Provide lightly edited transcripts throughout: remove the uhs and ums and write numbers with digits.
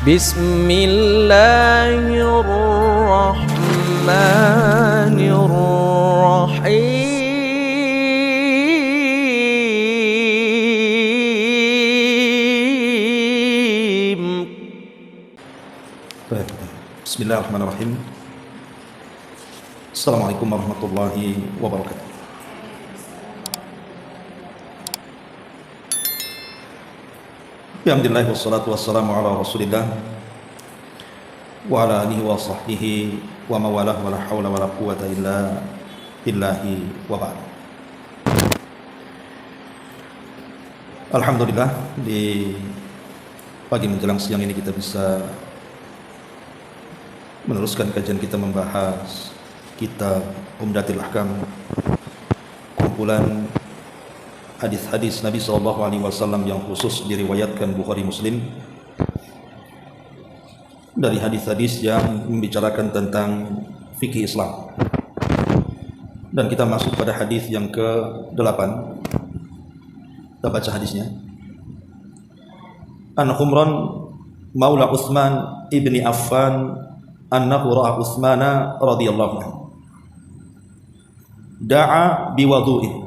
Bismillahirrahmanirrahim. Bismillahirrahmanirrahim. Assalamualaikum warahmatullahi wabarakatuh. Alhamdulillah wassalatu wassalamu ala Rasulillah wa ala alihi wa sahbihi wa mawalah wa la hawla wa la quwwata illa billahi wa ba'd. Alhamdulillah, di pagi menjelang siang ini kita bisa meneruskan kajian kita membahas kitab Umdatul Ahkam, kumpulan hadis-hadis Nabi SAW yang khusus diriwayatkan Bukhari Muslim, dari hadis-hadis yang membicarakan tentang fikih Islam. Dan kita masuk pada hadis yang ke-8. Kita baca hadisnya. An Humran maula Utsman ibni Affan annahu ra'a Utsmana radhiyallahu anhu da'a biwudu'in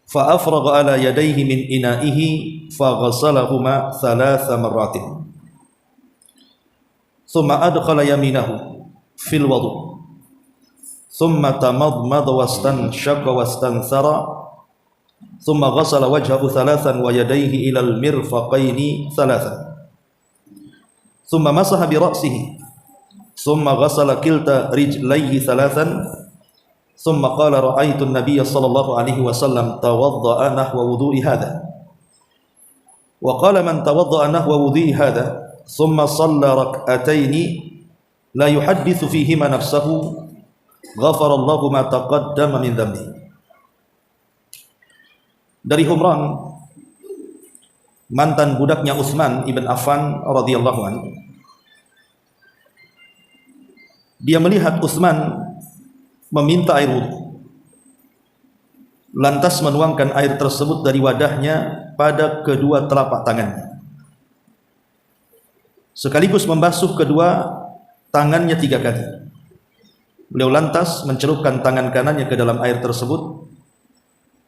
fa afragha ala yadayhi min ina'ihi fa ghasalahuma 3 marratin thumma adkhala yaminahu fil wudu' thumma tamadmada wastanshaqa wastanthara thumma ghasala wajhahu 3 wa yadayhi ila al-mirfaqaini 3 thumma masaha bi ra'sihi thumma ghasala kilta rijlayhi 3 ثم قال رأيت النبي صلى الله عليه وسلم توضأ نحو وضوء هذا وقال من توضأ نحو وضوء هذا ثم صلى ركعتين لا يحدث فيهما نفسه غفر الله ما تقدم من ذنبه. Dari Humran, mantan budaknya Utsman ibn Affan radhiyallahu anhu, dia melihat Utsman meminta air wudu, lantas menuangkan air tersebut dari wadahnya pada kedua telapak tangannya, sekaligus membasuh kedua tangannya 3 kali. Beliau lantas mencelupkan tangan kanannya ke dalam air tersebut,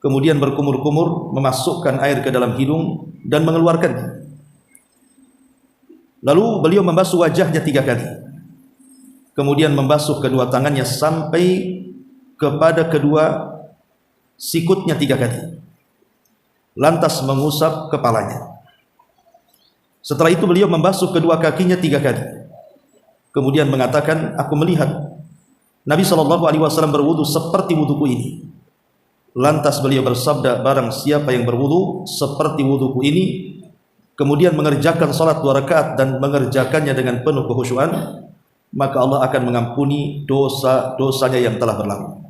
kemudian berkumur-kumur memasukkan air ke dalam hidung dan mengeluarkannya. Lalu beliau membasuh wajahnya 3 kali, kemudian membasuh kedua tangannya sampai kepada kedua sikutnya 3 kali, lantas mengusap kepalanya. Setelah itu beliau membasuh kedua kakinya 3 kali, kemudian mengatakan, aku melihat Nabi SAW berwudu seperti wuduku ini. Lantas beliau bersabda, barang siapa yang berwudu seperti wuduku ini, kemudian mengerjakan salat 2 rakaat dan mengerjakannya dengan penuh kekhusyuan, maka Allah akan mengampuni dosa-dosanya yang telah berlalu.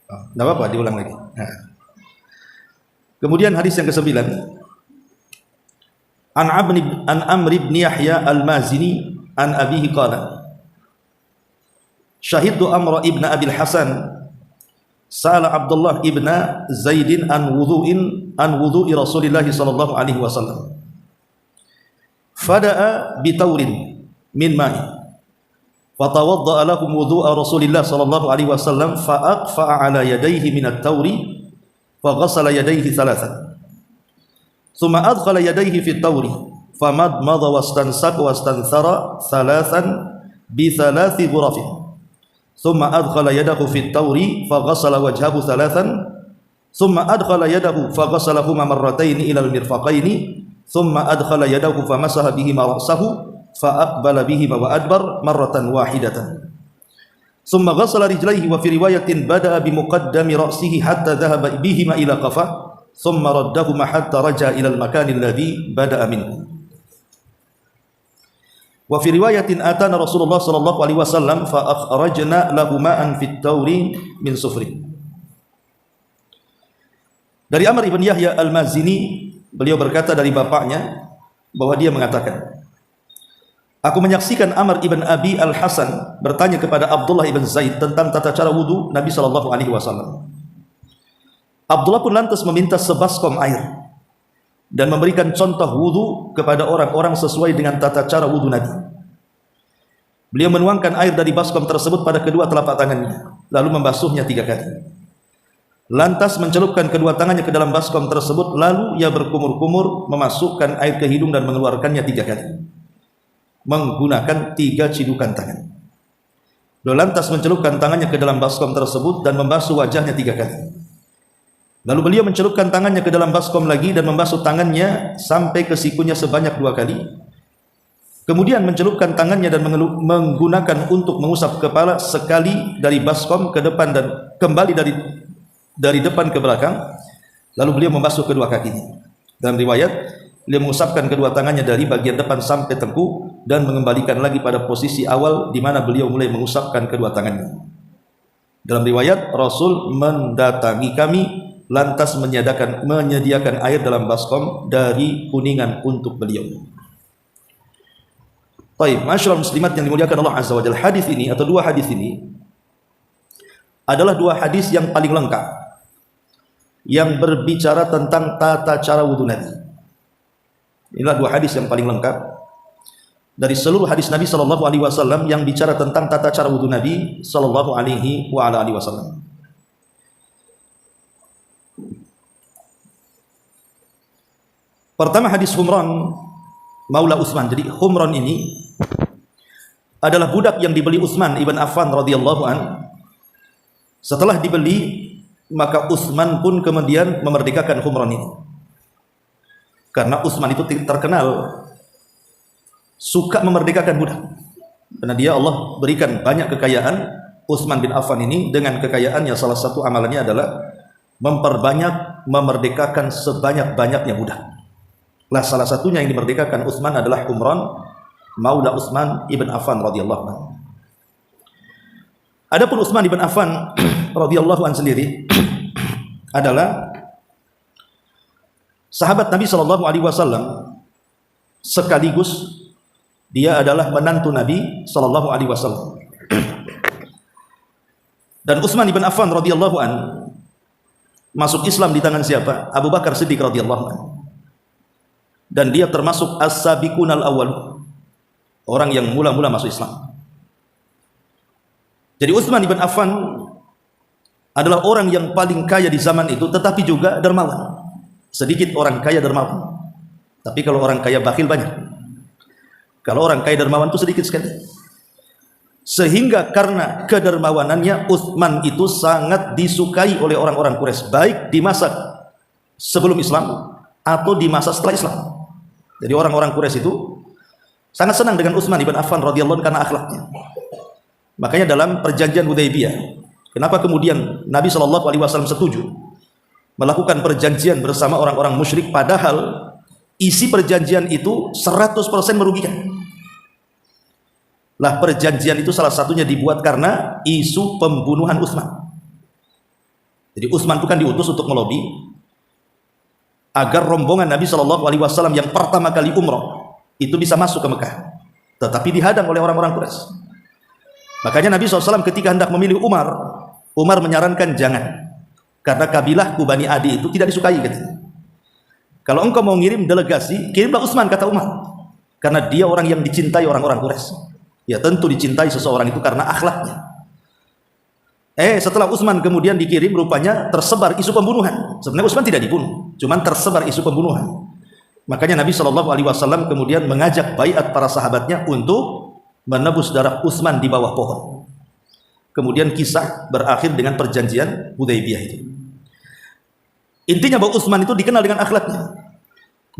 Tidak apa-apa, diulang lagi. Kemudian hadis yang ke-9. An Amr ibn Yahya al-Mazini an abihi qala syahidtu Amr ibn Abil Hasan sa'ala Abdullah ibn Zaidin an wudu'i Rasulillah sallallahu alaihi wasallam fada'a bitaurin min ma'i fatawadda'a lahum wudu'a Rasulillah sallallahu alaihi wasallam fa'aqfa'a ala yadayhi min at-tauri faghasala yadayhi 3 thumma adkhala yadayhi fi at-tauri famadmada wastansaqa wastanthara 3 bi 3 ghurafin thumma adkhala yadahu fi at-tauri faghasala wajhahu 3 thumma adkhala yadahu faghasalahuma marratayn ila al-mirfaqaini thumma adkhala yadahu famasaha bihima ra'sahu fa'aqbala bihima wa adbar marratan wahidatan thumma ghasala rijlaihi wa fi riwayatin bada'a bi muqaddami ra'sihi hatta dhahaba bihima ila qafah thumma raddahuma hatta raja'a ila al-makani alladhi bada'a minhu. Wa fi riwayatin atana Rasulullah sallallahu alaihi wasallam fa akhrajna lahu ma'an fit tauri min sufri. Dari Amr ibn Yahya al-Mazini, beliau berkata dari bapaknya bahwa dia mengatakan, aku menyaksikan Amr ibn Abi al-Hasan bertanya kepada Abdullah ibn Zaid tentang tata cara wudu Nabi sallallahu alaihi wasallam. Abdullah pun lantas meminta sebaskom air dan memberikan contoh wudu kepada orang-orang sesuai dengan tata cara wudu Nabi. Beliau menuangkan air dari baskom tersebut pada kedua telapak tangannya, lalu membasuhnya 3 kali. Lantas mencelupkan kedua tangannya ke dalam baskom tersebut, lalu ia berkumur-kumur memasukkan air ke hidung dan mengeluarkannya 3 kali menggunakan 3 cidukan tangan. Beliau lantas mencelupkan tangannya ke dalam baskom tersebut dan membasuh wajahnya 3 kali. Lalu beliau mencelupkan tangannya ke dalam baskom lagi dan membasuh tangannya sampai ke sikunya sebanyak 2 kali. Kemudian mencelupkan tangannya dan menggunakan untuk mengusap kepala sekali dari baskom ke depan dan kembali dari depan ke belakang. Lalu beliau membasuh kedua kakinya. Dalam riwayat, beliau mengusapkan kedua tangannya dari bagian depan sampai tengkuk dan mengembalikan lagi pada posisi awal di mana beliau mulai mengusapkan kedua tangannya. Dalam riwayat, Rasul mendatangi kami lantas menyediakan air dalam baskom dari kuningan untuk beliau. Baik, masyaallah muslimat yang dimuliakan Allah Azza wa Jalla, hadis ini atau 2 hadis ini adalah 2 hadis yang paling lengkap yang berbicara tentang tata cara wudu Nabi. Inilah 2 hadis yang paling lengkap dari seluruh hadis Nabi sallallahu alaihi wasallam yang bicara tentang tata cara wudu Nabi sallallahu alaihi wasallam. Pertama hadis Humran Maula Utsman. Jadi Humran ini adalah budak yang dibeli Utsman ibn Affan radhiyallahu an. Setelah dibeli, maka Utsman pun kemudian memerdekakan Humran ini. Karena Utsman itu terkenal suka memerdekakan budak. Karena dia Allah berikan banyak kekayaan. Utsman bin Affan ini dengan kekayaannya salah satu amalannya adalah memperbanyak memerdekakan sebanyak-banyaknya budak. Lah salah satunya yang dimerdekakan Utsman adalah Humran Maula Utsman ibn Affan radhiyallahu anhu. Adapun Utsman ibn Affan radhiyallahu anhu sendiri adalah sahabat Nabi sallallahu alaihi wasallam, sekaligus dia adalah menantu Nabi sallallahu alaihi wasallam. Dan Utsman ibn Affan radhiyallahu anhu masuk Islam di tangan siapa? Abu Bakar Siddiq radhiyallahu anhu. Dan dia termasuk as-sabiqunal awwal, orang yang mula-mula masuk Islam. Jadi Utsman ibn Affan adalah orang yang paling kaya di zaman itu, tetapi juga dermawan. Sedikit orang kaya dermawan, tapi kalau orang kaya bakhil banyak. Kalau orang kaya dermawan itu sedikit sekali. Sehingga karena kedermawanannya, Utsman itu sangat disukai oleh orang-orang Quraisy, baik di masa sebelum Islam atau di masa setelah Islam. Jadi orang-orang Quraisy itu sangat senang dengan Utsman ibn Affan radhiyallahu anhu karena akhlaknya. Makanya dalam perjanjian Hudaybiyah, kenapa kemudian Nabi sallallahu alaihi wasallam setuju melakukan perjanjian bersama orang-orang musyrik, padahal isi perjanjian itu 100% merugikan. Lah perjanjian itu salah satunya dibuat karena isu pembunuhan Utsman. Jadi Utsman itu kan diutus untuk melobi agar rombongan Nabi Shallallahu Alaihi Wasallam yang pertama kali umroh itu bisa masuk ke Mekah, tetapi dihadang oleh orang-orang Quraisy. Makanya Nabi SAW ketika hendak memilih Umar menyarankan jangan, karena kabilah Bani Adi itu tidak disukai katanya. Kalau engkau mau ngirim delegasi, kirimlah Utsman, kata Umar, karena dia orang yang dicintai orang-orang Quraisy. Ya tentu dicintai seseorang itu karena akhlaknya. Setelah Utsman kemudian dikirim, rupanya tersebar isu pembunuhan. Sebenarnya Utsman tidak dibunuh, cuman tersebar isu pembunuhan. Makanya Nabi Shallallahu Alaihi Wasallam kemudian mengajak baiat para sahabatnya untuk menebus darah Utsman di bawah pohon. Kemudian kisah berakhir dengan perjanjian Hudaybiyah itu. Intinya bahwa Utsman itu dikenal dengan akhlaknya.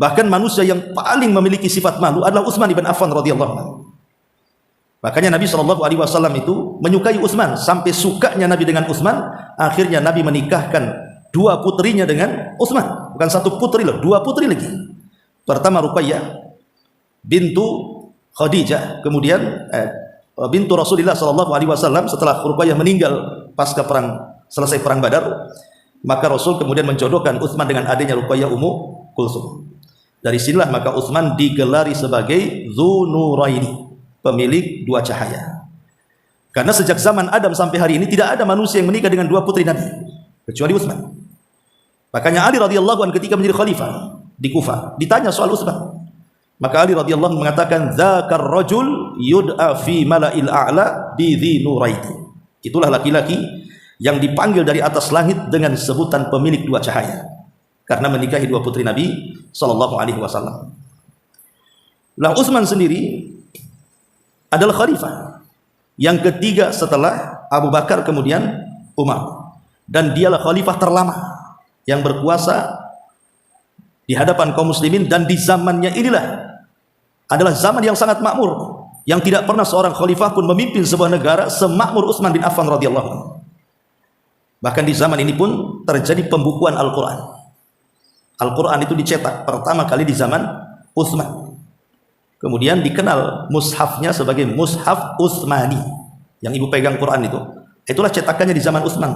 Bahkan manusia yang paling memiliki sifat malu adalah Utsman ibn Affan radhiyallahu anhu. Makanya Nabi Shallallahu Alaihi Wasallam itu menyukai Utsman, sampai sukanya Nabi dengan Utsman, akhirnya Nabi menikahkan 2 putrinya dengan Utsman. Bukan 1 putri loh, 2 putri lagi. Pertama Ruqayyah bintu Khadijah, kemudian bintu Rasulullah Shallallahu Alaihi Wasallam. Setelah Ruqayyah meninggal pasca selesai perang Badar, maka Rasul kemudian menjodohkan Utsman dengan adiknya Ruqayyah Ummu Kulsum. Dari sinilah maka Utsman digelari sebagai Dzunuraini, pemilik 2 cahaya. Karena sejak zaman Adam sampai hari ini tidak ada manusia yang menikah dengan 2 putri Nabi kecuali Utsman. Makanya Ali radhiyallahu anhu ketika menjadi khalifah di Kufah ditanya soal Utsman, maka Ali radhiyallahu anhu mengatakan dzakar rajul yud'a fi mala'il a'la bi dzi nuraiti. Itulah laki-laki yang dipanggil dari atas langit dengan sebutan pemilik dua cahaya karena menikahi dua putri Nabi sallallahu alaihi wasallam. Lah Utsman sendiri adalah khalifah yang ketiga setelah Abu Bakar kemudian Umar, dan dialah khalifah terlama yang berkuasa di hadapan kaum muslimin, dan di zamannya inilah adalah zaman yang sangat makmur, yang tidak pernah seorang khalifah pun memimpin sebuah negara semakmur Utsman bin Affan radhiyallahu anhu. Bahkan di zaman ini pun terjadi pembukuan Al-Quran. Al-Quran itu dicetak pertama kali di zaman Utsman. Kemudian dikenal mushafnya sebagai mushaf Utsmani, yang ibu pegang Quran itu. Itulah cetakannya di zaman Utsman.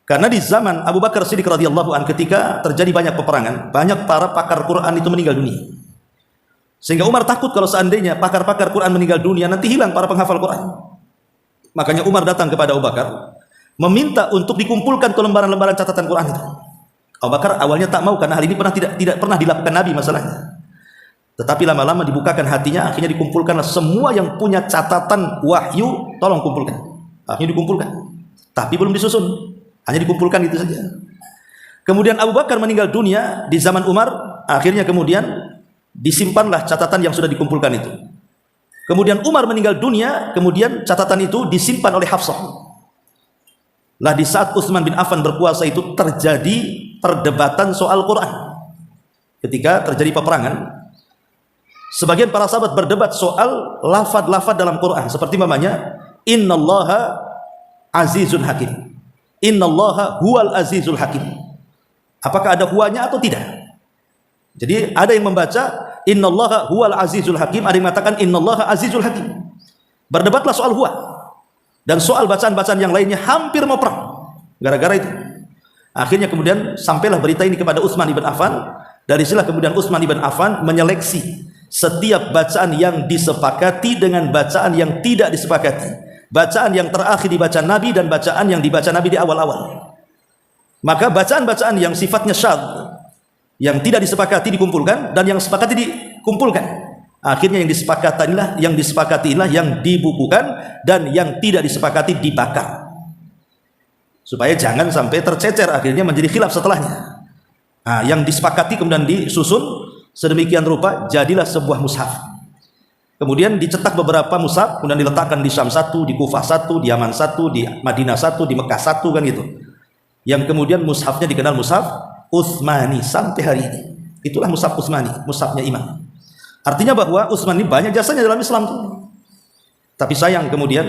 Karena di zaman Abu Bakar Siddiq radhiyallahu anhu ketika terjadi banyak peperangan, banyak para pakar Quran itu meninggal dunia. Sehingga Umar takut kalau seandainya pakar-pakar Quran meninggal dunia, nanti hilang para penghafal Quran. Makanya Umar datang kepada Abu Bakar meminta untuk dikumpulkan ke lembaran-lembaran catatan Quran itu. Abu Bakar awalnya tak mau karena hal ini tidak pernah dilakukan Nabi masalahnya. Tetapi lama-lama dibukakan hatinya, akhirnya dikumpulkanlah semua yang punya catatan wahyu, tolong kumpulkan. Akhirnya dikumpulkan. Tapi belum disusun, hanya dikumpulkan itu saja. Kemudian Abu Bakar meninggal dunia di zaman Umar, akhirnya kemudian disimpanlah catatan yang sudah dikumpulkan itu. Kemudian Umar meninggal dunia, kemudian catatan itu disimpan oleh Hafsah. Lah di saat Utsman bin Affan berkuasa itu terjadi perdebatan soal Quran. Ketika terjadi peperangan, sebagian para sahabat berdebat soal lafaz-lafaz dalam Quran, seperti namanya innallaha azizun hakim, innallaha huwal azizul hakim. Apakah ada huwanya atau tidak? Jadi ada yang membaca innallaha huwal azizul hakim, ada yang mengatakan innallaha azizul hakim. Berdebatlah soal huwa, dan soal bacaan-bacaan yang lainnya hampir mau perang gara-gara itu. Akhirnya kemudian sampailah berita ini kepada Utsman ibn Affan. Dari sinilah kemudian Utsman ibn Affan menyeleksi setiap bacaan yang disepakati dengan bacaan yang tidak disepakati, bacaan yang terakhir dibaca Nabi dan bacaan yang dibaca Nabi di awal-awal. Maka bacaan-bacaan yang sifatnya syadz, yang tidak disepakati dikumpulkan, dan yang sepakati dikumpulkan. Akhirnya yang disepakati inilah yang dibukukan, dan yang tidak disepakati dibakar, supaya jangan sampai tercecer akhirnya menjadi khilaf setelahnya. Nah, yang disepakati kemudian disusun sedemikian rupa jadilah sebuah mushaf. Kemudian dicetak beberapa mushaf, kemudian diletakkan di Syam satu, di Kufah satu, di Yaman satu, di Madinah satu, di Mekah satu, kan gitu. Yang kemudian mushafnya dikenal mushaf Utsmani sampai hari ini. Itulah mushaf Utsmani, mushafnya imam. Artinya bahwa Utsman ini banyak jasanya dalam Islam tuh. Tapi sayang kemudian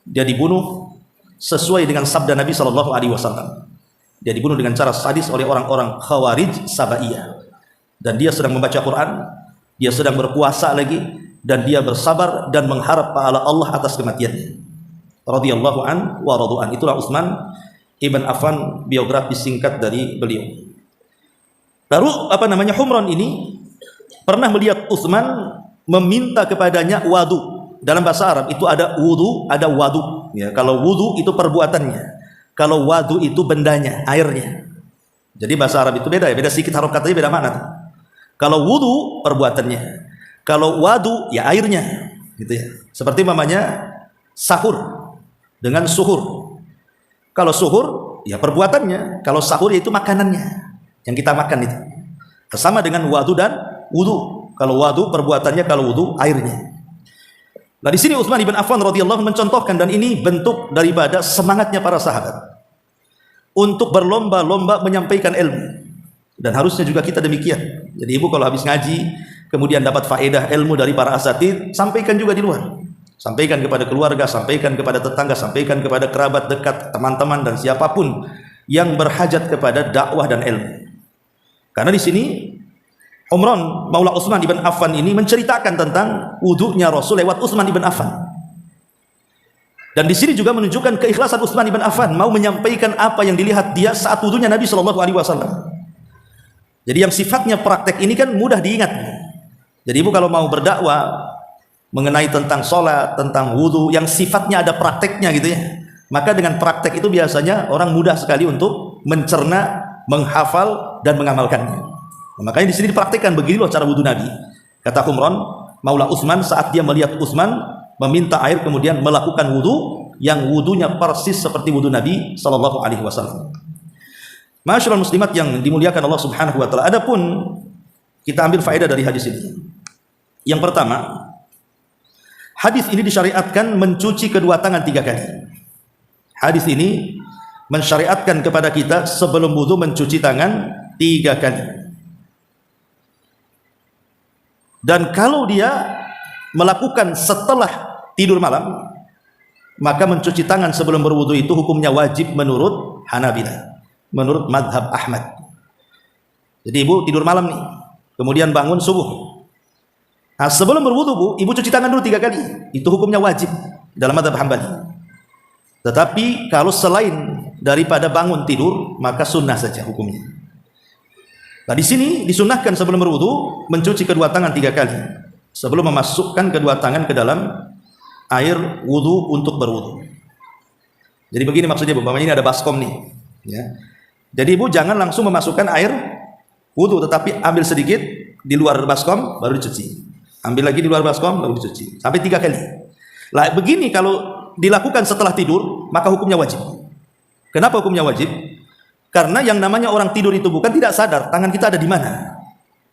dia dibunuh sesuai dengan sabda Nabi Shallallahu Alaihi Wasallam. Dia dibunuh dengan cara sadis oleh orang-orang Khawarij Sabaiyah. Dan dia sedang membaca Quran, dia sedang berpuasa lagi, dan dia bersabar dan mengharap pahala Allah atas kematiannya. Radhiyallahu an wa radu'an. Itulah Utsman ibn Affan, biografi singkat dari beliau. Lalu Humran ini pernah melihat Utsman meminta kepadanya wadu. Dalam bahasa Arab itu ada wudu, ada wadu. Ya, kalau wudu itu perbuatannya, kalau wadu itu bendanya, airnya. Jadi bahasa Arab itu beda ya, beda sedikit harokatnya, beda makna. Kalau wudu perbuatannya, kalau wadu ya airnya, gitu ya. Seperti namanya sahur dengan suhur. Kalau suhur ya perbuatannya, kalau sahur ya itu makanannya yang kita makan itu. Sama dengan wadu dan wudu. Kalau wadu perbuatannya, kalau wudu airnya. Nah di sini Utsman ibn Affan radhiyallahu anhu mencontohkan, dan ini bentuk daripada semangatnya para sahabat untuk berlomba-lomba menyampaikan ilmu. Dan harusnya juga kita demikian. Jadi ibu kalau habis ngaji kemudian dapat faedah ilmu dari para asatidz, sampaikan juga di luar. Sampaikan kepada keluarga, sampaikan kepada tetangga, sampaikan kepada kerabat dekat, teman-teman, dan siapapun yang berhajat kepada dakwah dan ilmu. Karena di sini Humran Maula Utsman ibn Affan ini menceritakan tentang wudunya Rasul lewat Utsman ibn Affan. Dan di sini juga menunjukkan keikhlasan Utsman ibn Affan mau menyampaikan apa yang dilihat dia saat wudunya Nabi Shallallahu Alaihi Wasallam. Jadi yang sifatnya praktek ini kan mudah diingat. Jadi ibu kalau mau berdakwah mengenai tentang sholat, tentang wudu, yang sifatnya ada prakteknya gitu ya, maka dengan praktek itu biasanya orang mudah sekali untuk mencerna menghafal dan mengamalkannya. Nah, makanya di sini dipraktikkan begini loh cara wudu Nabi. Kata Humran Maula Utsman saat dia melihat Utsman meminta air kemudian melakukan wudu yang wudunya persis seperti wudu Nabi sallallahu alaihi wasallam. Masyaallah muslimat yang dimuliakan Allah Subhanahu wa taala. Adapun kita ambil faedah dari hadis ini. Yang pertama, hadis ini disyariatkan mencuci kedua tangan 3 kali. Hadis ini mensyariatkan kepada kita sebelum wudu mencuci tangan 3 kali. Dan kalau dia melakukan setelah tidur malam, maka mencuci tangan sebelum berwudu itu hukumnya wajib menurut Hanabilah, menurut madhab Ahmad. Jadi ibu tidur malam nih, kemudian bangun subuh. Nah, sebelum berwudu bu, ibu cuci tangan dulu 3 kali. Itu hukumnya wajib dalam madhab Hambali. Tetapi kalau selain daripada bangun tidur, maka sunnah saja hukumnya. Nah, di sini disunnahkan sebelum berwudu mencuci kedua tangan 3 kali sebelum memasukkan kedua tangan ke dalam air wudu untuk berwudu. Jadi begini maksudnya bu, ini ada baskom nih. Ya. Jadi ibu jangan langsung memasukkan air wudu, tetapi ambil sedikit di luar baskom baru dicuci. Ambil lagi di luar baskom baru dicuci sampai 3 kali. Lah begini kalau dilakukan setelah tidur maka hukumnya wajib. Kenapa hukumnya wajib? Karena yang namanya orang tidur itu bukan tidak sadar tangan kita ada di mana.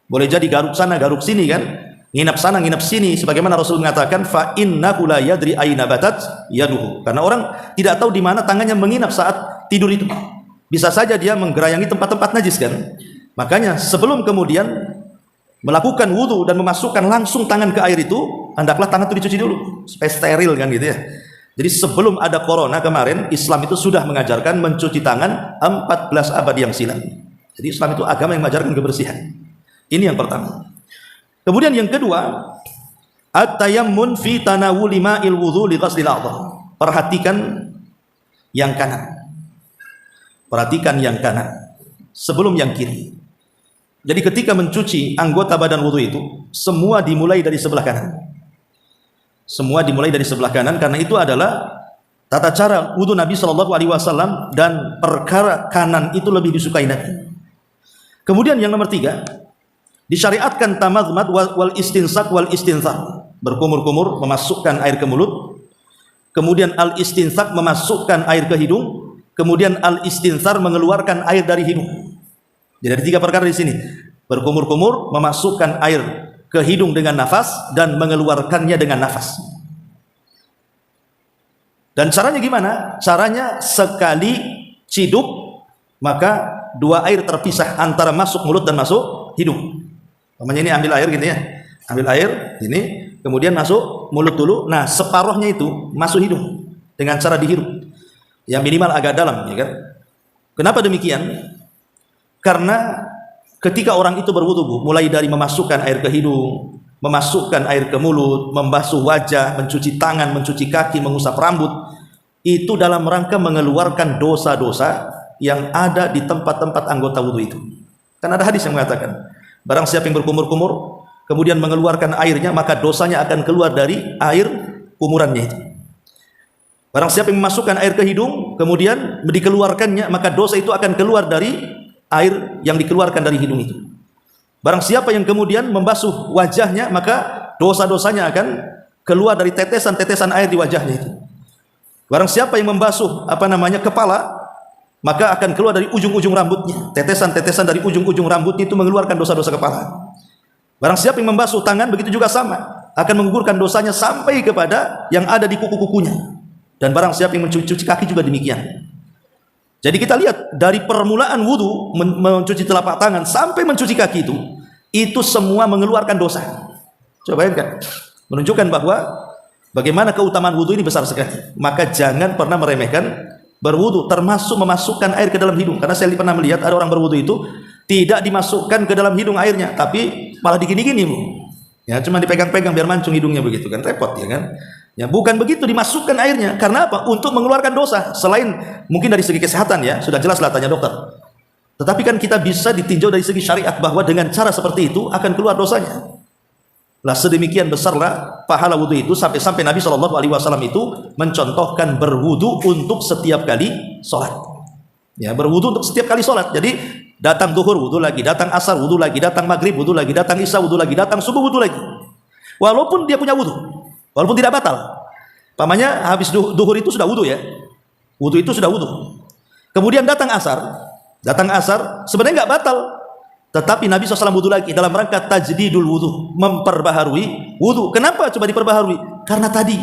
Boleh jadi garuk sana garuk sini kan, nginap sana nginap sini, sebagaimana Rasul mengatakan fa innahu la yadri aina batat yaduhu. Karena orang tidak tahu di mana tangannya menginap saat tidur itu. Bisa saja dia menggerayangi tempat-tempat najis kan. Makanya sebelum kemudian melakukan wudu dan memasukkan langsung tangan ke air itu, hendaklah tangan itu dicuci dulu supaya steril kan gitu ya. Jadi sebelum ada corona kemarin, Islam itu sudah mengajarkan mencuci tangan 14 abad yang silam. Jadi Islam itu agama yang mengajarkan kebersihan. Ini yang pertama. Kemudian yang kedua, at-tayammun fi tanawuli ma'il wudhu li ghaslil a'dha. Perhatikan yang kanan. Perhatikan yang kanan sebelum yang kiri. Jadi ketika mencuci anggota badan wudu itu, semua dimulai dari sebelah kanan. Semua dimulai dari sebelah kanan karena itu adalah tata cara wudu Nabi Shallallahu alaihi wasallam dan perkara kanan itu lebih disukai Nabi. Kemudian yang nomor 3, disyariatkan tamadmad wal istinsak wal istinthar. Berkumur-kumur memasukkan air ke mulut. Kemudian al istinsak memasukkan air ke hidung. Kemudian al istinthar mengeluarkan air dari hidung. Jadi ada 3 perkara di sini. Berkumur-kumur, memasukkan air ke hidung dengan nafas dan mengeluarkannya dengan nafas. Dan caranya gimana? Caranya sekali ciduk maka 2 air terpisah antara masuk mulut dan masuk hidung. Namanya ini ambil air gitu ya. Ambil air ini, kemudian masuk mulut dulu. Nah, separuhnya itu masuk hidung dengan cara dihirup. Yang minimal agak dalam, ya kan? Kenapa demikian? Karena ketika orang itu berwudu, mulai dari memasukkan air ke hidung, memasukkan air ke mulut, membasuh wajah, mencuci tangan, mencuci kaki, mengusap rambut, itu dalam rangka mengeluarkan dosa-dosa yang ada di tempat-tempat anggota wudu itu. Kan ada hadis yang mengatakan, barang siapa yang berkumur-kumur, kemudian mengeluarkan airnya, maka dosanya akan keluar dari air kumurannya itu. Barang siapa yang memasukkan air ke hidung, kemudian dikeluarkannya, maka dosa itu akan keluar dari air yang dikeluarkan dari hidung itu. Barang siapa yang kemudian membasuh wajahnya, maka dosa-dosanya akan keluar dari tetesan-tetesan air di wajahnya itu. Barang siapa yang membasuh kepala, maka akan keluar dari ujung-ujung rambutnya. Tetesan-tetesan dari ujung-ujung rambutnya itu mengeluarkan dosa-dosa kepala. Barang siapa yang membasuh tangan, begitu juga sama, akan menggugurkan dosanya sampai kepada yang ada di kuku-kukunya. Dan barang siapa yang mencuci kaki juga demikian. Jadi kita lihat dari permulaan wudu mencuci telapak tangan sampai mencuci kaki itu semua mengeluarkan dosa. Coba bayangkan, menunjukkan bahwa bagaimana keutamaan wudu ini besar sekali. Maka jangan pernah meremehkan berwudu, termasuk memasukkan air ke dalam hidung. Karena saya pernah melihat ada orang berwudu itu tidak dimasukkan ke dalam hidung airnya, tapi malah digini-gini, Bu. Ya, cuma dipegang-pegang biar mancung hidungnya begitu kan, repot ya kan? Ya, bukan begitu, dimasukkan airnya. Karena apa? Untuk mengeluarkan dosa. Selain mungkin dari segi kesehatan ya, sudah jelas lah tanya dokter. Tetapi kan kita bisa ditinjau dari segi syariat bahwa dengan cara seperti itu akan keluar dosanya. Lah sedemikian besarlah pahala wudu itu sampai Nabi Shallallahu alaihi wasallam itu mencontohkan berwudu untuk setiap kali sholat. Ya, berwudu untuk setiap kali sholat. Jadi datang zuhur wudu lagi, datang asar wudu lagi, datang maghrib wudu lagi, datang isya wudu lagi, datang subuh wudu lagi. Walaupun dia punya wudu, walaupun tidak batal. Pamannya habis zuhur itu sudah wudu ya. Wudu itu sudah wudu. Kemudian datang asar sebenarnya nggak batal. Tetapi Nabi SAW wudu lagi dalam rangka tajdidul wudu, memperbaharui wudu. Kenapa coba diperbaharui? Karena tadi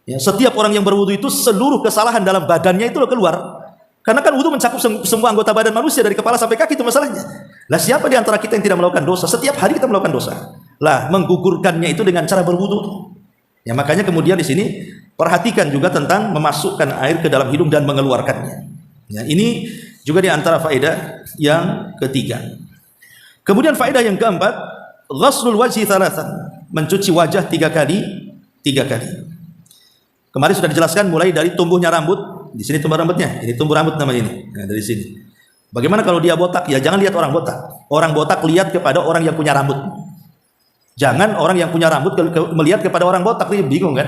ya, setiap orang yang berwudu itu seluruh kesalahan dalam badannya itu keluar. Karena kan wudu mencakup semua anggota badan manusia dari kepala sampai kaki, itu masalahnya. Lah siapa di antara kita yang tidak melakukan dosa? Setiap hari kita melakukan dosa. Lah menggugurkannya itu dengan cara berwudu. Ya makanya kemudian di sini perhatikan juga tentang memasukkan air ke dalam hidung dan mengeluarkannya. Ya, ini juga di antara faedah yang ketiga. Kemudian faedah yang keempat, ghaslul wajhi thalathan, mencuci wajah 3 kali. Kemarin sudah dijelaskan mulai dari tumbuhnya rambut. Di sini tumbuh rambutnya, ini tumbuh rambut namanya ini. Nah, dari sini. Bagaimana kalau dia botak? Ya jangan lihat orang botak. Orang botak lihat kepada orang yang punya rambut. Jangan orang yang punya rambut melihat kepada orang botak, dia bingung kan?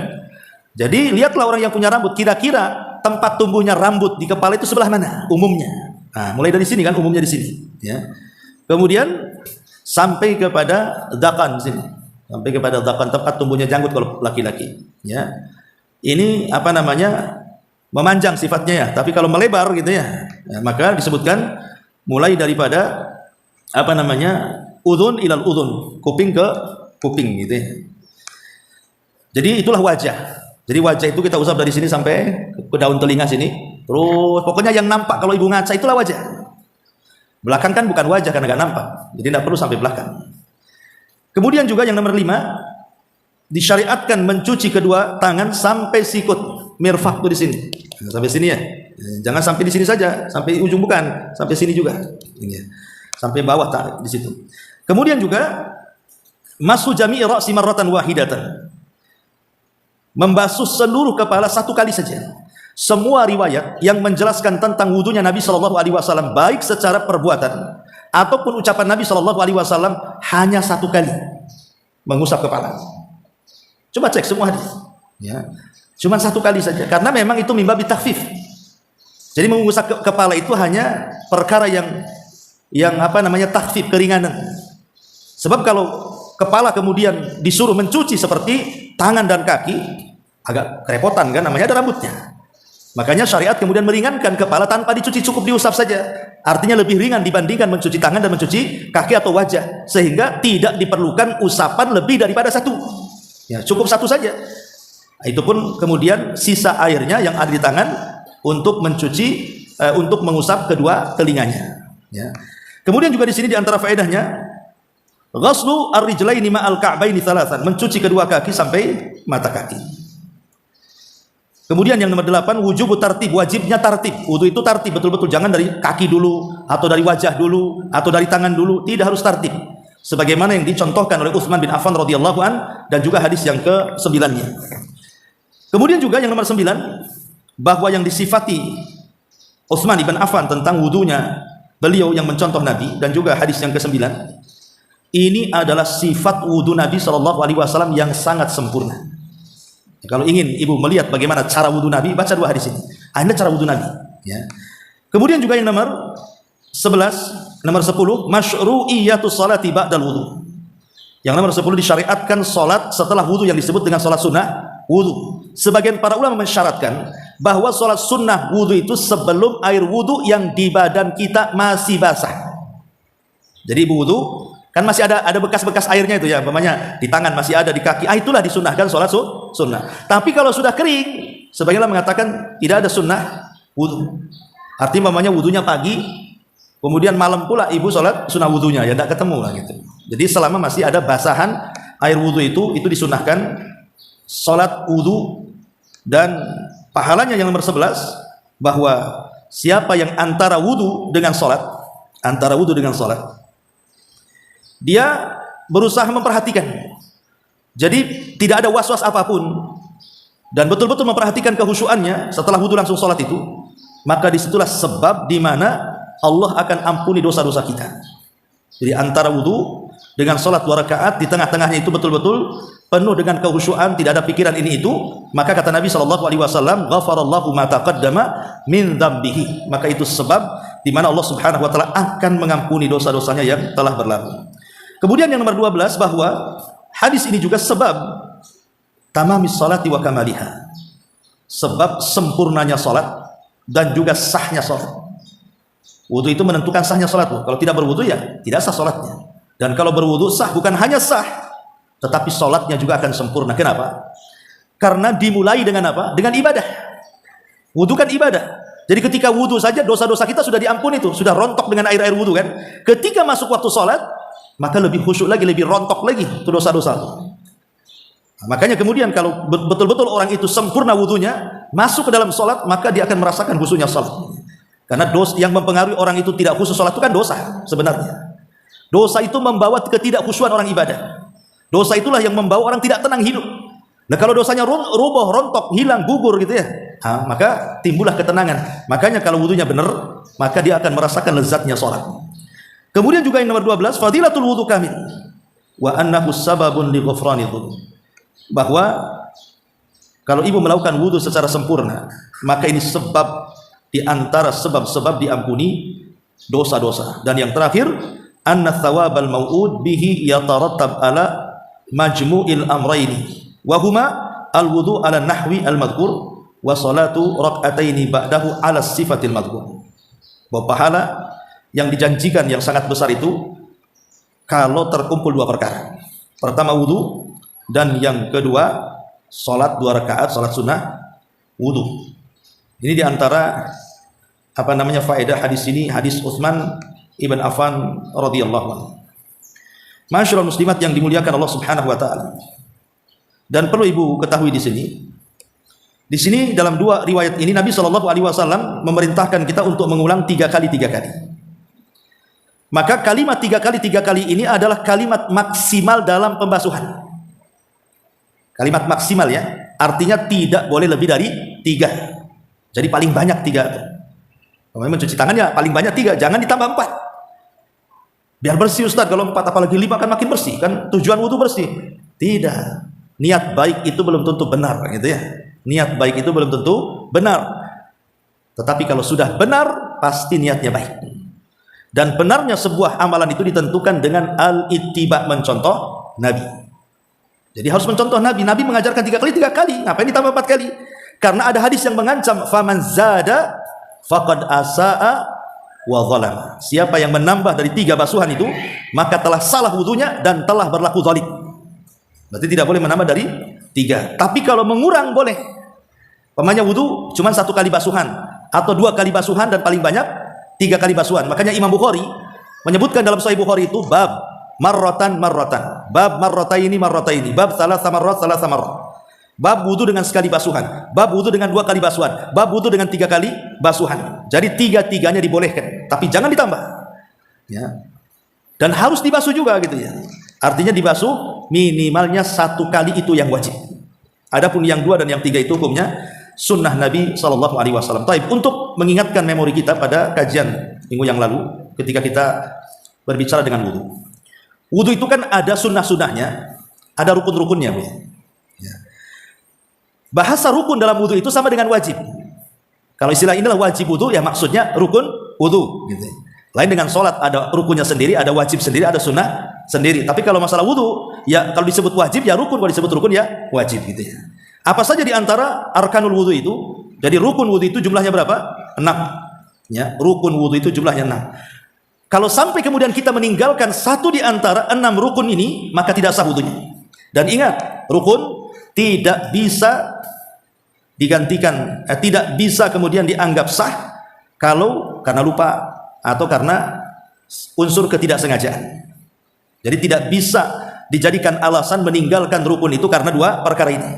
Jadi lihatlah orang yang punya rambut, kira-kira tempat tumbuhnya rambut di kepala itu sebelah mana umumnya. Nah, mulai dari sini kan umumnya di sini, ya. Kemudian sampai kepada dakan sini. Sampai kepada dakan, tempat tumbuhnya janggut kalau laki-laki, ya. Ini apa namanya? Memanjang sifatnya ya, tapi kalau melebar gitu ya, maka disebutkan mulai daripada apa namanya? Udhun ilal udhun, kuping ke kuping gitu ya. Jadi itulah wajah. Jadi wajah itu kita usap dari sini sampai ke daun telinga sini. Terus pokoknya yang nampak kalau ibu ngaca itulah wajah. Belakang kan bukan wajah karena nggak nampak. Jadi tidak perlu sampai belakang. Kemudian juga yang nomor 5, disyariatkan mencuci kedua tangan sampai sikut. Mirfaq itu di sini. Nah, sampai sini ya. Jangan sampai di sini saja, sampai ujung bukan, sampai sini juga. Ini ya. Sampai bawah di situ. Kemudian juga mashu jami'i ra'si marratan wahidatan. Membasuh seluruh kepala 1 kali saja. Semua riwayat yang menjelaskan tentang wudunya Nabi SAW baik secara perbuatan ataupun ucapan Nabi SAW hanya 1 kali mengusap kepala. Coba cek semua hadis, ya. Cuma 1 kali saja karena memang itu mimba bitakhfif. Jadi mengusap kepala itu hanya perkara yang apa namanya takhfif, keringanan. Sebab kalau kepala kemudian disuruh mencuci seperti tangan dan kaki agak kerepotan kan, namanya ada rambutnya. Makanya syariat kemudian meringankan kepala tanpa dicuci, cukup diusap saja. Artinya lebih ringan dibandingkan mencuci tangan dan mencuci kaki atau wajah, sehingga tidak diperlukan usapan lebih daripada 1. Ya, cukup 1 saja. Nah, itu pun kemudian sisa airnya yang ada di tangan untuk mencuci, untuk mengusap kedua telinganya. Ya. Kemudian juga di sini di antara faedahnya, ghaslu ar-rijlaini ma'al ka'baini thalathan, mencuci kedua kaki sampai mata kaki. Kemudian yang nomor 8, wujub tartib, wajibnya tartib. Wudu itu tartib betul-betul, jangan dari kaki dulu atau dari wajah dulu atau dari tangan dulu, tidak harus tartib. Sebagaimana yang dicontohkan oleh Utsman bin Affan radhiyallahu an dan juga hadis yang ke-9-nya. Kemudian juga yang nomor 9, bahwa yang disifati Utsman bin Affan tentang wudunya beliau yang mencontoh Nabi dan juga hadis yang ke-9, ini adalah sifat wudu Nabi SAW yang sangat sempurna. Kalau ingin ibu melihat bagaimana cara wudu Nabi, baca 2 hadis ini. Ini cara wudu Nabi. Ya. Kemudian juga yang nomor 11, nomor 10, masyru'iyatus salati ba'dal wudu. Yang nomor 10, disyariatkan salat setelah wudu yang disebut dengan salat sunnah wudu. Sebagian para ulama mensyaratkan bahwa salat sunnah wudu itu sebelum air wudu yang di badan kita masih basah. Jadi ibu wudu kan masih ada bekas-bekas airnya itu ya, umpamanya di tangan masih ada, di kaki. Itulah disunahkan salat sunnah. Tapi kalau sudah kering, sebagian mengatakan tidak ada sunnah wudu. Artinya umpamanya wudunya pagi, kemudian malam pula ibu salat sunnah wudunya, ya tidak ketemu lah gitu. Jadi selama masih ada basahan air wudu itu disunahkan salat wudu. Dan pahalanya yang nomor 11, bahwa siapa yang antara wudu dengan salat, dia berusaha memperhatikan. Jadi tidak ada was-was apapun dan betul-betul memperhatikan kehusuannya setelah wudu langsung salat itu, maka disitulah sebab di mana Allah akan ampuni dosa-dosa kita. Jadi antara wudu dengan salat 2 rakaat, di tengah-tengahnya itu betul-betul penuh dengan kehusuan, tidak ada pikiran ini itu, maka kata Nabi SAW, ghafarallahu ma taqaddama min dzambihi, maka itu sebab di mana Allah Subhanahu wa taala akan mengampuni dosa-dosanya yang telah berlalu. Kemudian yang nomor 12, bahwa hadis ini juga sebab tamamis salati wa kamaliha, sebab sempurnanya salat dan juga sahnya salat. Wudu itu menentukan sahnya salat. Kalau tidak berwudu ya tidak sah salatnya. Dan kalau berwudu sah, bukan hanya sah, tetapi salatnya juga akan sempurna. Kenapa? Karena dimulai dengan apa? Dengan ibadah. Wudu kan ibadah. Jadi ketika wudu saja dosa-dosa kita sudah diampuni, itu sudah rontok dengan air-air wudu kan. Ketika masuk waktu salat, maka lebih khusyuk lagi, lebih rontok lagi itu dosa-dosa. Nah, makanya kemudian kalau betul-betul orang itu sempurna wudunya, masuk ke dalam salat, maka dia akan merasakan khusyuknya salat. Karena dosa yang mempengaruhi orang itu tidak khusyuk salat itu kan dosa sebenarnya. Dosa itu membawa ketidakkhusyuan orang ibadah. Dosa itulah yang membawa orang tidak tenang hidup. Nah, kalau dosanya roboh, rontok, hilang, gugur gitu ya, maka timbullah ketenangan. Makanya kalau wudunya benar, maka dia akan merasakan lezatnya salat. Kemudian juga yang nomor 12, fadilatul wudu kamil wa annahu sababun li ghufrani dzunub. Bahwa kalau ibu melakukan wudu secara sempurna, maka ini sebab di antara sebab-sebab diampuni dosa-dosa. Dan yang terakhir, anna thawabal mau'ud bihi yatarattab ala majmu'il amrayni wa huma al-wudu ala nahwi al-madhkur wa salatu rak'ataini ba'dahu ala sifatil madhkur. Bahwa pahala yang dijanjikan yang sangat besar itu kalau terkumpul dua perkara. Pertama wudu, dan yang kedua salat 2 rakaat, salat sunnah wudu. Ini diantara faedah hadis ini, hadis Utsman ibn Affan radhiyallahu anhu. Masyaallah muslimat yang dimuliakan Allah Subhanahu wa taala. Dan perlu ibu ketahui di sini. Di sini dalam 2 riwayat ini Nabi Shallallahu alaihi wasallam memerintahkan kita untuk mengulang 3 kali 3 kali. Maka kalimat 3 kali 3 kali ini adalah kalimat maksimal dalam pembasuhan. Kalimat maksimal ya, artinya tidak boleh lebih dari 3. Jadi paling banyak 3. Kalau mencuci tangan ya paling banyak 3, jangan ditambah 4. Biar bersih Ustaz, kalau 4 apalagi 5 kan makin bersih, kan tujuan wudu bersih. Tidak. Niat baik itu belum tentu benar gitu ya. Niat baik itu belum tentu benar. Tetapi kalau sudah benar, pasti niatnya baik. Dan benarnya sebuah amalan itu ditentukan dengan al-ittiba, mencontoh Nabi. Jadi harus mencontoh Nabi. Nabi mengajarkan 3 kali 3 kali. Ngapain ditambah 4 kali? Karena ada hadis yang mengancam, faman zada faqad asaa wa zalama. Siapa yang menambah dari 3 basuhan itu, maka telah salah wudunya dan telah berlaku zalim. Berarti tidak boleh menambah dari 3. Tapi kalau mengurang boleh. Pemanya wudu cuma 1 kali basuhan atau 2 kali basuhan dan paling banyak 3 kali basuhan. Makanya Imam Bukhari menyebutkan dalam Sahih Bukhari itu bab marratan, bab marrataini, bab salasa marrat. Bab wudu dengan sekali basuhan, bab wudu dengan 2 kali basuhan, bab wudu dengan 3 kali basuhan. Jadi 3-3-nya dibolehkan, tapi jangan ditambah. Ya. Dan harus dibasuh juga gitu ya. Artinya dibasuh minimalnya 1 kali, itu yang wajib. Adapun yang 2 dan yang 3 itu hukumnya sunnah Nabi Shallallahu alaihi wasallam. Taib, untuk mengingatkan memori kita pada kajian minggu yang lalu ketika kita berbicara dengan wudu. Wudu itu kan ada sunnah-sunnahnya, ada rukun-rukunnya. Ya. Bahasa rukun dalam wudu itu sama dengan wajib. Kalau istilah inilah wajib wudu, ya maksudnya rukun wudu gitu. Lain dengan sholat, ada rukunnya sendiri, ada wajib sendiri, ada sunnah sendiri. Tapi kalau masalah wudu, ya kalau disebut wajib ya rukun, kalau disebut rukun ya wajib gitu ya. Apa saja di antara arkanul wudu itu? Jadi rukun wudu itu jumlahnya berapa? 6. Ya, rukun wudu itu jumlahnya 6. Kalau sampai kemudian kita meninggalkan 1 di antara 6 rukun ini, maka tidak sah wudunya. Dan ingat, rukun tidak bisa digantikan, tidak bisa kemudian dianggap sah kalau karena lupa atau karena unsur ketidaksengajaan. Jadi tidak bisa dijadikan alasan meninggalkan rukun itu karena 2 perkara ini.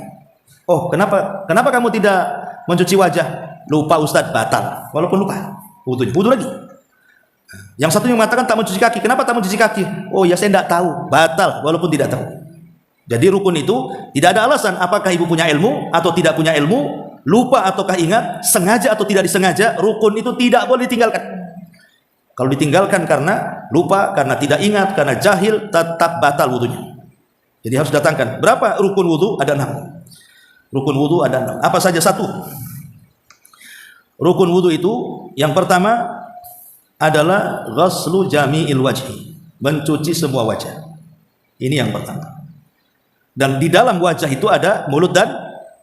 Oh, kenapa kamu tidak mencuci wajah? Lupa Ustaz, batal. Walaupun lupa, wudu lagi. Yang satunya mengatakan tak mencuci kaki. Kenapa tak mencuci kaki? Oh ya, saya tidak tahu. Batal walaupun tidak tahu. Jadi rukun itu tidak ada alasan apakah ibu punya ilmu atau tidak punya ilmu, lupa ataukah ingat, sengaja atau tidak disengaja, rukun itu tidak boleh ditinggalkan. Kalau ditinggalkan karena lupa, karena tidak ingat, karena jahil, tetap batal wudunya. Jadi harus datangkan. Berapa rukun wudu? Ada 6. Rukun wudu ada 6. Apa saja? 1. Rukun wudu itu yang pertama adalah ghaslu jami'il wajhi, mencuci semua wajah. Ini yang pertama. Dan di dalam wajah itu ada mulut dan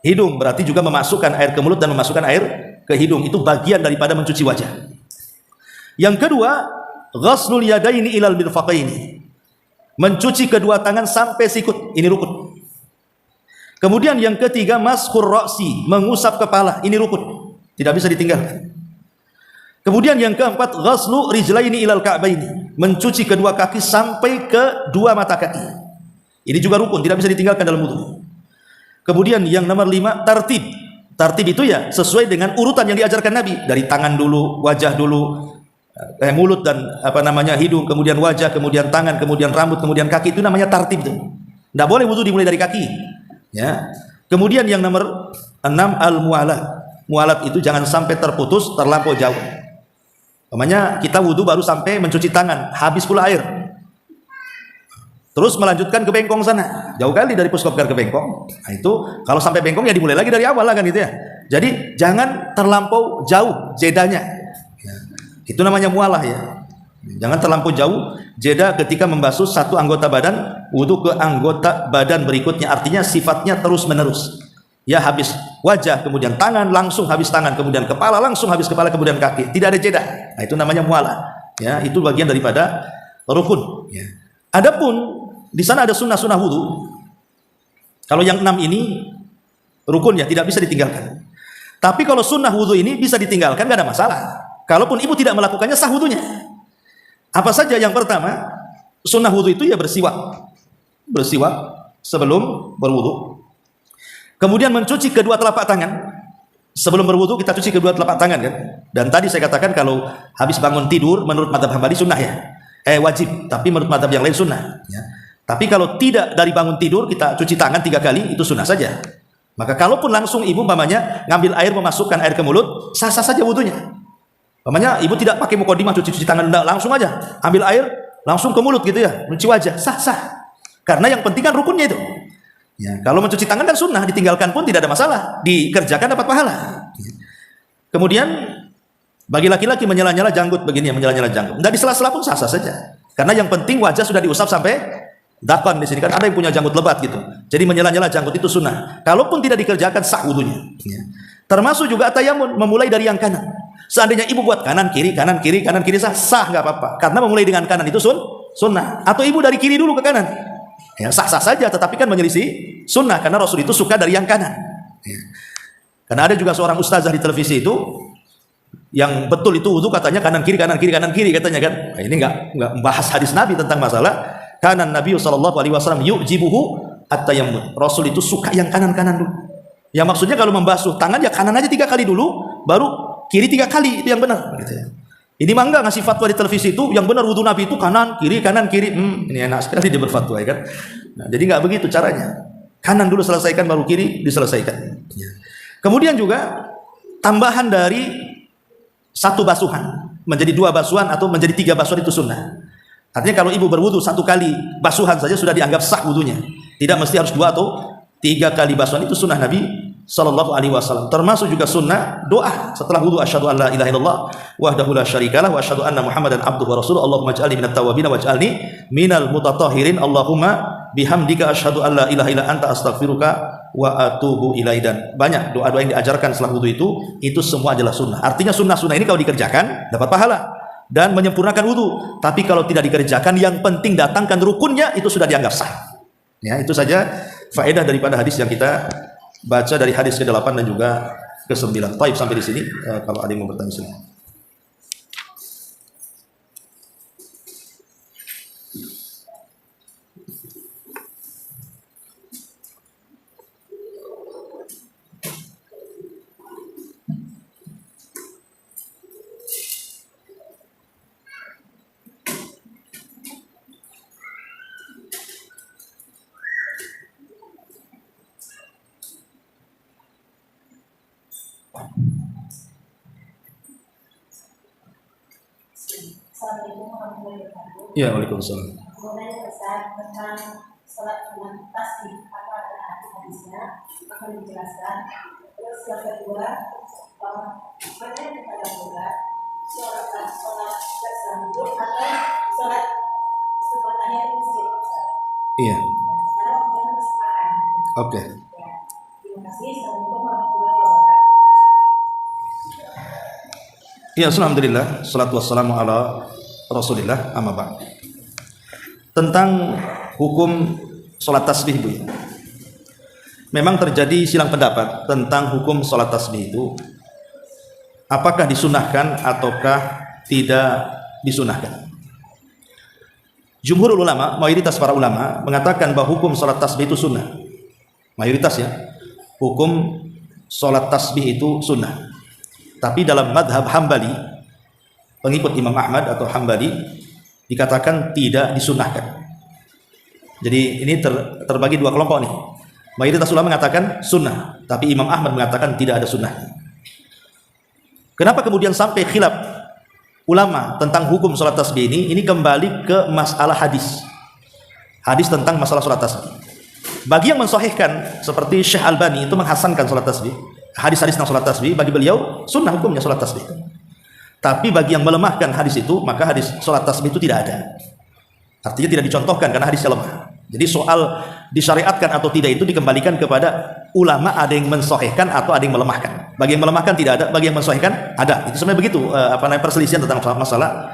hidung, berarti juga memasukkan air ke mulut dan memasukkan air ke hidung. Itu bagian daripada mencuci wajah. Yang kedua, ghaslul yadaini ilal mirfaqaini, mencuci kedua tangan sampai sikut. Ini rukun. Kemudian yang ketiga, maskhur ra'si, mengusap kepala. Ini rukun, tidak bisa ditinggalkan. Kemudian yang keempat, ghaslu rijlaini ilal ka'baini, mencuci kedua kaki sampai ke dua mata kaki. Ini juga rukun, tidak bisa ditinggalkan dalam wudu. Kemudian yang nomor 5, tartib. Tartib itu ya sesuai dengan urutan yang diajarkan Nabi, dari tangan dulu, wajah dulu, mulut dan hidung, kemudian wajah, kemudian tangan, kemudian rambut, kemudian kaki. Itu namanya tartib itu. Tidak boleh wudu dimulai dari kaki. Ya. Kemudian yang nomor 6, al-mualat. Mualat itu jangan sampai terputus, terlampau jauh. Namanya kita wudu baru sampai mencuci tangan, habis pula air. Terus melanjutkan ke bengkong sana. Jauh kali dari puskopkar ke bengkong. Nah, itu kalau sampai bengkong ya dimulai lagi dari awal lah kan itu ya. Jadi jangan terlampau jauh jedanya. Ya. Itu namanya mualah ya. Jangan terlampau jauh jeda ketika membasuh satu anggota badan wudu ke anggota badan berikutnya, artinya sifatnya terus menerus. Ya, habis wajah kemudian tangan, langsung habis tangan, kemudian kepala, langsung habis kepala, kemudian kaki, tidak ada jeda. Nah, itu namanya mualah. Ya, itu bagian daripada rukun. Ya. Adapun di sana ada sunnah-sunnah wudu. Kalau yang 6 ini rukun ya, tidak bisa ditinggalkan. Tapi kalau sunnah wudu ini bisa ditinggalkan, gak ada masalah. Kalaupun ibu tidak melakukannya, sah wudunya. Apa saja? Yang pertama, sunnah wudu itu ya bersiwak. Bersiwak sebelum berwudu. Kemudian mencuci kedua telapak tangan. Sebelum berwudu kita cuci kedua telapak tangan kan. Dan tadi saya katakan kalau habis bangun tidur menurut mazhab Hambali sunnah ya. Wajib, tapi menurut mazhab yang lain sunnah ya. Tapi kalau tidak dari bangun tidur kita cuci tangan 3 kali, itu sunnah saja. Maka kalaupun langsung ibu ngambil air, memasukkan air ke mulut, sah-sah saja wudunya. Ibu tidak pakai mukodimah cuci tangan, langsung aja ambil air langsung ke mulut gitu ya, mencuci wajah, sah-sah. Karena yang penting kan rukunnya itu. Ya, kalau mencuci tangan kan sunnah, ditinggalkan pun tidak ada masalah, dikerjakan dapat pahala. Kemudian bagi laki-laki menyela-nyela janggut begini ya, menyela-nyela janggut. Enggak di sela-sela pun sah-sah saja. Karena yang penting wajah sudah diusap sampai dakon. Di sini kan ada yang punya janggut lebat gitu. Jadi menyela-nyela janggut itu sunnah. Kalaupun tidak dikerjakan sah wudunya. Ya. Termasuk juga tayamun, memulai dari yang kanan. Seandainya ibu buat kanan kiri sah nggak apa-apa. Karena memulai dengan kanan itu sunnah. Atau ibu dari kiri dulu ke kanan, ya sah-sah saja. Tetapi kan menyelisih sunnah karena Rasul itu suka dari yang kanan. Ya. Karena ada juga seorang ustazah di televisi itu yang betul itu wudu katanya kanan kiri katanya kan. Nah, ini nggak membahas hadis Nabi tentang masalah kanan. Nabi sallallahu alaihi wasallam yu'jibuhu at-tayammum. Rasul itu suka yang kanan dulu. Ya maksudnya kalau membasuh tangan ya kanan aja 3 kali dulu, baru kiri 3 kali, itu yang benar gitu ya. Ini mah enggak ngasih fatwa di televisi itu yang benar wudu Nabi itu kanan kiri. Ini enak sekali dia berfatwa ya kan. Nah, jadi enggak begitu caranya. Kanan dulu selesaikan, baru kiri diselesaikan ya. Kemudian juga tambahan dari 1 basuhan menjadi 2 basuhan atau menjadi 3 basuhan itu sunnah. Artinya kalau ibu berwudu 1 kali basuhan saja sudah dianggap sah wudunya. Tidak mesti harus 2 atau 3 kali basuhan, itu sunnah Nabi sallallahu alaihi wasallam. Termasuk juga sunnah doa setelah wudu, asyhadu an la ilaha illallah wahdahu la syarikalah wa asyhadu anna muhammadan abduhu wa rasuluh. Allahumma ij'alni minat tawwabin waj'alni minal mutatahhirin. Allahumma bihamdika asyhadu an la ilaha illa anta astaghfiruka wa atubu ilaik. Dan banyak doa-doa yang diajarkan setelah wudu itu semua adalah sunnah. Artinya sunnah-sunnah ini kalau dikerjakan dapat pahala dan menyempurnakan wudu. Tapi kalau tidak dikerjakan, yang penting datangkan rukunnya, itu sudah dianggap sah. Ya, itu saja faedah daripada hadis yang kita baca dari hadis ke-8 dan juga ke-9. Baik, sampai di sini. Kalau ada yang mau bertanya silakan. Assalamualaikum warahmatullahi wabarakatuh. Ya, waalaikumsalam. Mengenai pesan tentang sholat dengan tasbih, apa ada arti hadisnya akan dijelaskan. Terus yang kedua, banyak kepada sholat setelah itu atau sholat setelah tahiyat masjid. Iya. Karena waktunya bersamaan. Oke. Ya. Terima kasih. Assalamualaikum warahmatullahi wabarakatuh. Ya, alhamdulillah, salatu wassalamu ala Rasulillah, amma ba'd. Tentang hukum salat tasbih, Bu. Memang terjadi silang pendapat tentang hukum salat tasbih itu, apakah disunahkan ataukah tidak disunahkan. Jumhur ulama, mayoritas para ulama mengatakan bahwa hukum salat tasbih itu sunnah. Mayoritas ya, hukum salat tasbih itu sunnah. Tapi dalam madhab Hambali, pengikut Imam Ahmad atau Hambali, dikatakan tidak disunahkan. Jadi ini terbagi dua kelompok nih. Mayoritas ulama mengatakan sunnah, tapi Imam Ahmad mengatakan tidak ada sunnah. Kenapa kemudian sampai khilaf ulama tentang hukum salat tasbih ini? Ini kembali ke masalah hadis. Hadis tentang masalah salat tasbih. Bagi yang mensahihkan seperti Syekh Albani itu menghasankan salat tasbih. Hadis-hadis tentang salat tasbih bagi beliau sunnah hukumnya salat tasbih. Tapi bagi yang melemahkan hadis itu, maka hadis salat tasbih itu tidak ada. Artinya tidak dicontohkan karena hadisnya lemah. Jadi soal disyariatkan atau tidak itu dikembalikan kepada ulama, ada yang mensahihkan atau ada yang melemahkan. Bagi yang melemahkan tidak ada, bagi yang mensahihkan ada. Itu sebenarnya begitu perselisihan tentang masalah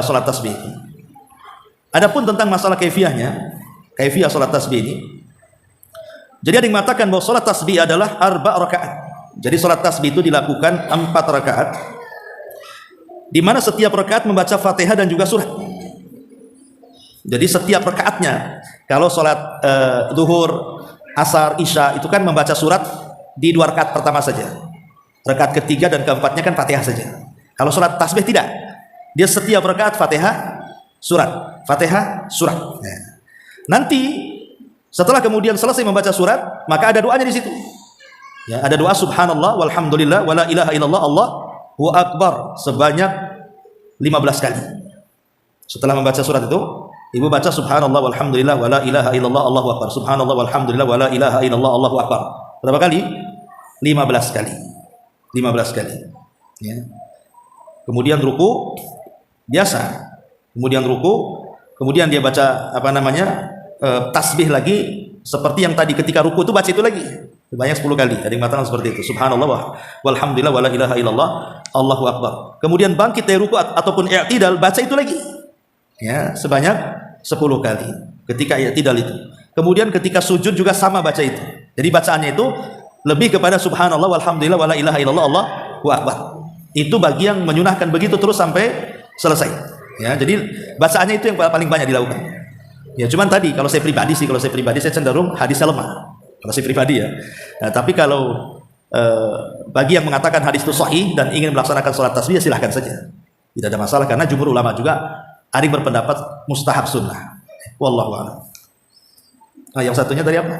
salat tasbih. Adapun tentang masalah kaifiyahnya, kaifiyah salat tasbih ini. Jadi ada yang mengatakan bahwa salat tasbih adalah 4 rakaat. Jadi salat tasbih itu dilakukan 4 rakaat, di mana setiap rakaat membaca Fatihah dan juga surat. Jadi setiap rakaatnya, kalau salat zuhur, asar, isya itu kan membaca surat di 2 rakaat pertama saja. Rakaat ketiga dan keempatnya kan Fatihah saja. Kalau salat tasbih tidak, dia setiap rakaat Fatihah, surat, Fatihah, surat. Nah, nanti setelah kemudian selesai membaca surat, maka ada doanya di situ. Ya, ada doa subhanallah walhamdulillah wala ilaha illallah Allahu akbar sebanyak 15 kali. Setelah membaca surat itu, ibu baca subhanallah walhamdulillah wala ilaha illallah Allahu akbar. Subhanallah walhamdulillah wala ilaha illallah Allahu akbar. Berapa kali? 15 kali. 15 kali. Ya. Kemudian ruku biasa. Kemudian ruku, kemudian dia baca tasbih lagi seperti yang tadi ketika ruku itu baca itu lagi. Banyak 10 kali. Ada yang mengatakan seperti itu. Subhanallah walhamdulillah wala ilaha illallah Allahu akbar. Kemudian bangkit dari ruku ataupun i'tidal baca itu lagi. Ya, sebanyak 10 kali ketika i'tidal itu. Kemudian ketika sujud juga sama baca itu. Jadi bacaannya itu lebih kepada subhanallah walhamdulillah wala ilaha illallah Allahu akbar. Itu bagi yang menyunahkan begitu terus sampai selesai. Ya, jadi bacaannya itu yang paling banyak dilakukan. Ya, cuman tadi kalau saya pribadi saya cenderung hadisnya lemah. Kalau saya pribadi ya. Nah, tapi kalau bagi yang mengatakan hadis itu sahih dan ingin melaksanakan sholat tasbih, silahkan saja. Tidak ada masalah karena jumhur ulama juga ada yang berpendapat mustahab sunnah. Wallahu a'lam. Nah, yang satunya tadi apa?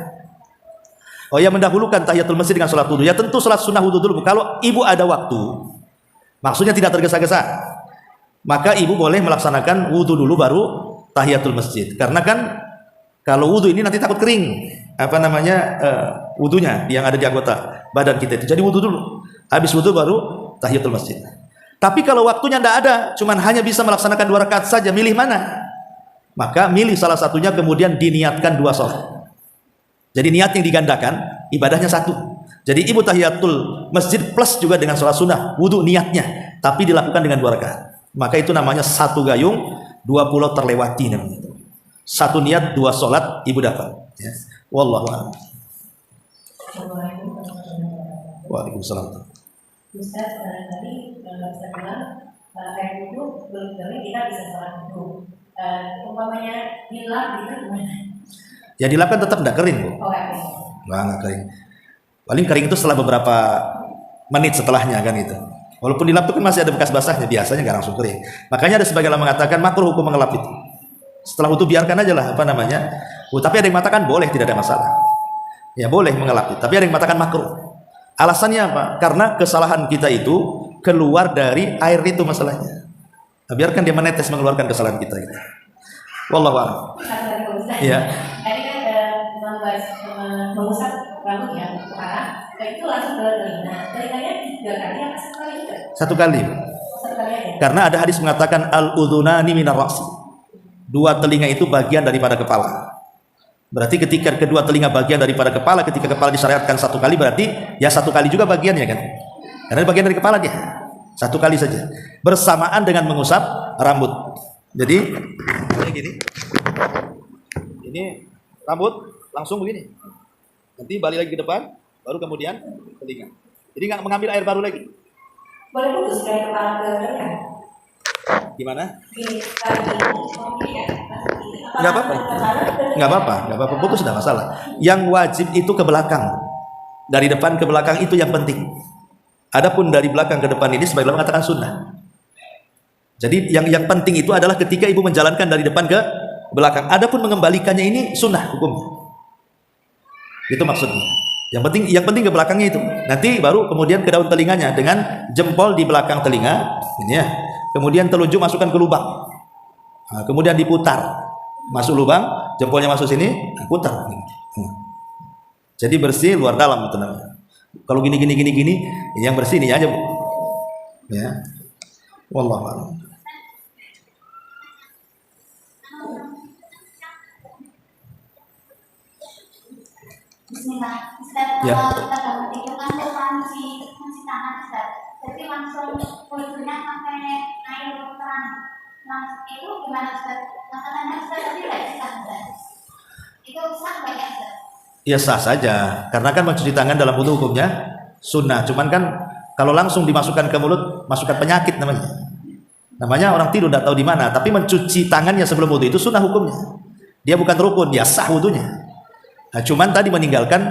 Oh ya, mendahulukan tahiyatul masjid dengan sholat wudu. Ya tentu sholat sunnah wudu dulu. Kalau ibu ada waktu, maksudnya tidak tergesa-gesa, maka ibu boleh melaksanakan wudu dulu baru tahiyatul masjid. Karena kan kalau wudu ini nanti takut kering wudunya yang ada di anggota badan kita itu. Jadi wudu dulu. Habis wudu baru tahiyatul masjid. Tapi kalau waktunya tidak ada, cuman hanya bisa melaksanakan 2 rakaat saja, milih mana? Maka milih salah satunya kemudian diniatkan 2 sholat. Jadi niat yang digandakan, ibadahnya 1. Jadi ibu tahiyatul masjid plus juga dengan sholat sunnah, wudu niatnya, tapi dilakukan dengan 2 rakaat. Maka itu namanya 1 gayung, 20 terlewati namanya. 1 niat 2 sholat ibu dapat. Ya. Wallahu a'lam. Waalaikumsalam. Ustaz, tadi saya bilang air wudhu belum kering kita bisa sholat wudhu. Umpamanya dilap itu gimana? Ya dilap kan tetap tidak kering, Bu. Oh, Nggak kering. Paling kering itu setelah beberapa menit setelahnya kan itu. Walaupun dilap itu kan masih ada bekas basahnya, biasanya nggak langsung kering. Makanya ada sebagian orang mengatakan makruh hukum mengelap itu. Setelah wudhu biarkan aja lah tapi ada yang mengatakan boleh, tidak ada masalah. Ya boleh mengelap, tapi ada yang mengatakan makruh. Alasannya apa? Karena kesalahan kita itu keluar dari air itu masalahnya. Nah, biarkan dia menetes mengeluarkan kesalahan kita. Wallahu a'lam. Iya. Tadi kan mengusap rambut ya, kepala, itu langsung ke telinga. Telinganya 3 kali apa 1 kali juga? 1 kali. 1 Karena ada hadis mengatakan al-udhunani minar ra's. Dua telinga itu bagian daripada kepala. Berarti ketika kedua telinga bagian daripada kepala, ketika kepala disyariatkan satu kali, berarti ya satu kali juga bagiannya kan? Karena bagian dari kepala dia. Satu kali saja. Bersamaan dengan mengusap rambut. Jadi kayak gini. Ini rambut langsung begini. Nanti balik lagi ke depan, baru kemudian telinga. Jadi nggak mengambil air baru lagi. Boleh putus dari kepala ke telinga? Gimana? Nggak Nggak apa-apa. Nggak apa-apa. Nggak apa-apa. Putus sudah masalah. Yang wajib itu ke belakang. Dari depan ke belakang itu yang penting. Adapun dari belakang ke depan ini sebagian mengatakan sunnah. Jadi yang penting itu adalah ketika ibu menjalankan dari depan ke belakang. Adapun mengembalikannya ini sunnah hukumnya. Itu maksudnya. Yang penting ke belakangnya itu. Nanti baru kemudian ke daun telinganya dengan jempol di belakang telinga, ini ya. Kemudian telunjuk masukkan ke lubang. Nah, kemudian diputar. Masuk lubang, jempolnya masuk sini, putar. Jadi bersih luar dalam itu namanya. Kalau gini, yang bersih ini aja, Bu. Ya. Wallahu a'lam. Bismillah. Ustaz, Ya. kalau kita bangun tidur kan kita cuci tangan, Ustaz. Jadi langsung kulitnya pakai air terang. Nah, itu gimana, Ustaz? Makanya Ustaz tadi tidak sah, Ustaz. Itu sah banyak, Ustaz. Ya sah saja, karena kan mencuci tangan dalam wudu hukumnya sunnah. Cuman kan kalau langsung dimasukkan ke mulut, masukkan penyakit namanya. Namanya orang tidur tidak tahu di mana. Tapi mencuci tangannya sebelum wudu itu sunnah hukumnya. Dia bukan rukun, dia sah wudunya. Nah, cuman tadi meninggalkan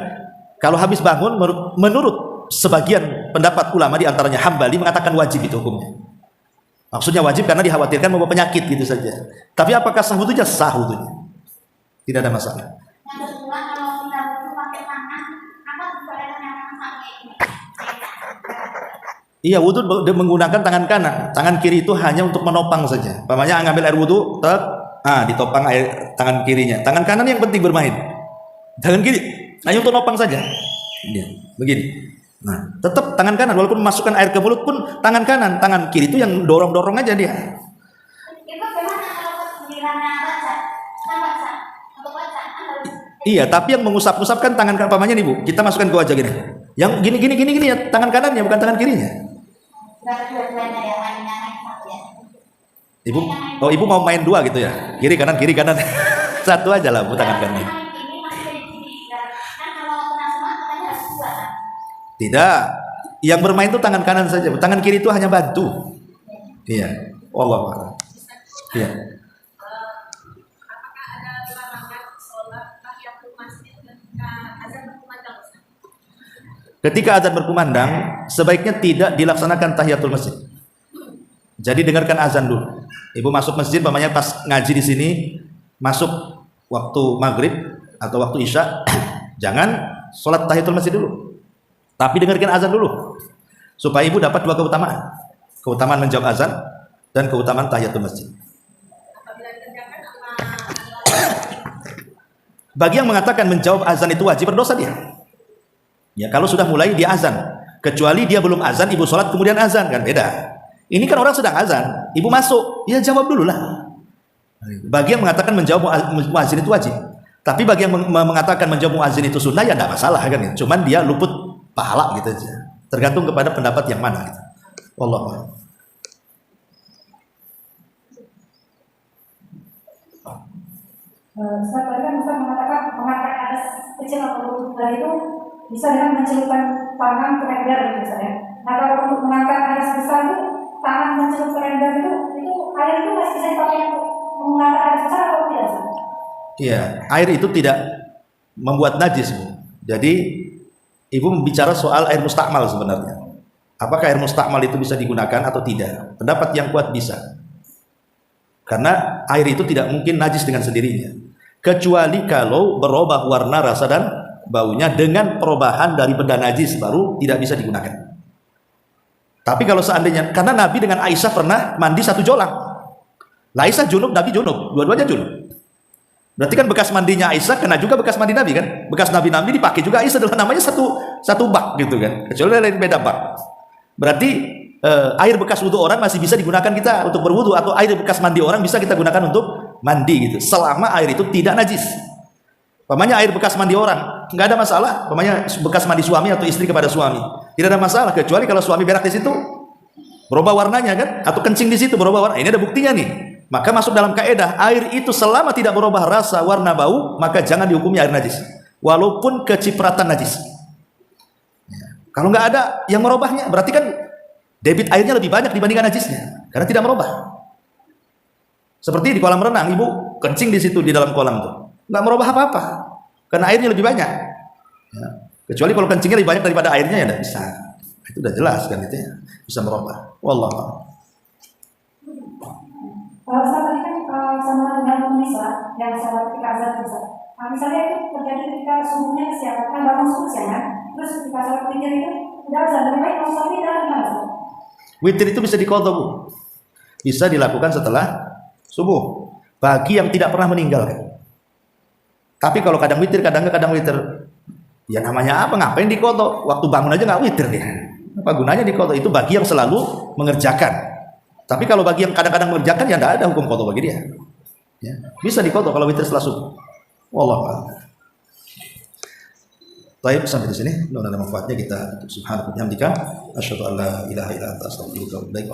kalau habis bangun menurut sebagian pendapat ulama di antaranya Hambali mengatakan wajib itu hukumnya. Maksudnya wajib karena dikhawatirkan membawa penyakit gitu saja. Tapi apakah sah wudunya? Sah wudunya. Tidak ada masalah. Yang kedua, kalau kita wudu pakai tangan, apa diperbolehkan yang pakai ini? Iya, wudu menggunakan tangan kanan. Tangan kiri itu hanya untuk menopang saja. Pamannya ngambil air wudu, ditopang air tangan kirinya. Tangan kanan yang penting bermain. Tangan kiri hanya untuk nopang saja. Ya, begini. Nah, tetap tangan kanan walaupun masukkan air ke mulut pun tangan kanan, tangan kiri itu yang dorong-dorong aja dia. Itu gimana kalau sekiranya baca? Kan baca. Untuk baca kan harus. Iya, tapi yang mengusap-usap kan tangan pamannya nih, Bu. Kita masukkan ke wajah gini. Yang gini ya, tangan kanannya bukan tangan kirinya. Berarti dua-duanya ya, hanya yang satu ya. Ibu mau main dua gitu ya. Kiri kanan. Satu aja lah, Bu, tangan kanan. Ini masih dari sini. Kan kalau kena semua katanya harus dua kan? Tidak. Yang bermain itu tangan kanan saja. Tangan kiri itu hanya bantu. Iya. Wallahu a'lam. Iya. Apakah ada larangan sholat tahiyatul masjid ketika azan berkumandang? Ketika azan berkumandang, sebaiknya tidak dilaksanakan tahiyatul masjid. Jadi dengarkan azan dulu. Ibu masuk masjid, pamannya pas ngaji di sini, masuk waktu maghrib atau waktu isya, jangan sholat tahiyatul masjid dulu. Tapi dengarkan azan dulu, supaya ibu dapat dua keutamaan. Keutamaan menjawab azan dan keutamaan tahiyatul masjid. Apabila dikerjakan apa? Bagi yang mengatakan menjawab azan itu wajib, berdosa dia. Ya, kalau sudah mulai dia azan, kecuali dia belum azan, ibu sholat kemudian azan, kan beda. Ini kan orang sedang azan, ibu masuk, ya jawab dulu lah. Bagi yang mengatakan menjawab muazin itu wajib, tapi bagi yang mengatakan menjawab muazin itu sunnah, ya tidak masalah kan ya. Cuman dia luput pahala gitu aja. Tergantung kepada pendapat yang mana gitu. Wallahu a'lam. Ustaz tadi kan Ustaz mengatakan mengangkat atas kecil atau besar itu bisa dengan mencelupkan tangan ke ember gitu Ustaz ya. Nah kalau untuk mengangkat atas besar itu tangan mencelup ke ember itu air itu masih bisa dipakai untuk mengangkat atas besar atau tidak Ustaz? Iya, air itu tidak membuat najis, Bu. Jadi ibu bicara soal air mustakmal sebenarnya. Apakah air mustakmal itu bisa digunakan atau tidak? Pendapat yang kuat bisa. Karena air itu tidak mungkin najis dengan sendirinya. Kecuali kalau berubah warna, rasa dan baunya dengan perubahan dari benda najis baru tidak bisa digunakan. Tapi kalau seandainya, karena Nabi dengan Aisyah pernah mandi satu jolang. Aisyah junub, Nabi junub, dua-duanya junub. Berarti kan bekas mandinya Aisyah kena juga bekas mandi Nabi kan? Bekas Nabi dipakai juga Aisyah, adalah namanya satu bak gitu kan. Kecuali lain beda bak. Berarti air bekas wudhu orang masih bisa digunakan kita untuk berwudhu, atau air bekas mandi orang bisa kita gunakan untuk mandi gitu, selama air itu tidak najis. Umpamanya air bekas mandi orang nggak ada masalah, umpamanya bekas mandi suami atau istri kepada suami tidak ada masalah, kecuali kalau suami berak di situ berubah warnanya kan, atau kencing di situ berubah warna, ini ada buktinya nih, maka masuk dalam kaedah air itu selama tidak berubah rasa, warna, bau, maka jangan dihukumi air najis walaupun kecipratan najis. Kalau nggak ada yang merubahnya, berarti kan debit airnya lebih banyak dibandingkan najisnya, karena tidak merubah. Seperti di kolam renang, ibu kencing di situ di dalam kolam itu, nggak merubah apa-apa, karena airnya lebih banyak. Ya. Kecuali kalau kencingnya lebih banyak daripada airnya, ya tidak bisa. Itu udah jelas kan, itu ya bisa merubah. Wallahu. Kalau tadi kan sama dengan pemirsa yang salah ketika azan bisa. Nah, misalnya itu terjadi ketika subuhnya siapa kan bangun subuh siang, terus ketika salat witir itu udah azan, lebih baik kalau suami dan gimana? Witir itu bisa diqadha, Bu. Bisa dilakukan setelah subuh bagi yang tidak pernah meninggalkan. Tapi kalau kadang witir, kadang enggak, kadang witir, ya namanya apa, ngapain diqadha? Waktu bangun aja nggak witir dia. Apa gunanya diqadha? Itu bagi yang selalu mengerjakan. Tapi kalau bagi yang kadang-kadang mengerjakan, ya tidak ada hukum qadha bagi dia. Ya, bisa diqadha kalau witir setelah subuh. Wallahu a'lam. Baik, sampai di sini. Mudah-mudahan manfaatnya kita. Subhanallahi wa bihamdika, asyhadu an la ilaha illa anta, astaghfiruka wa atubu ilaik.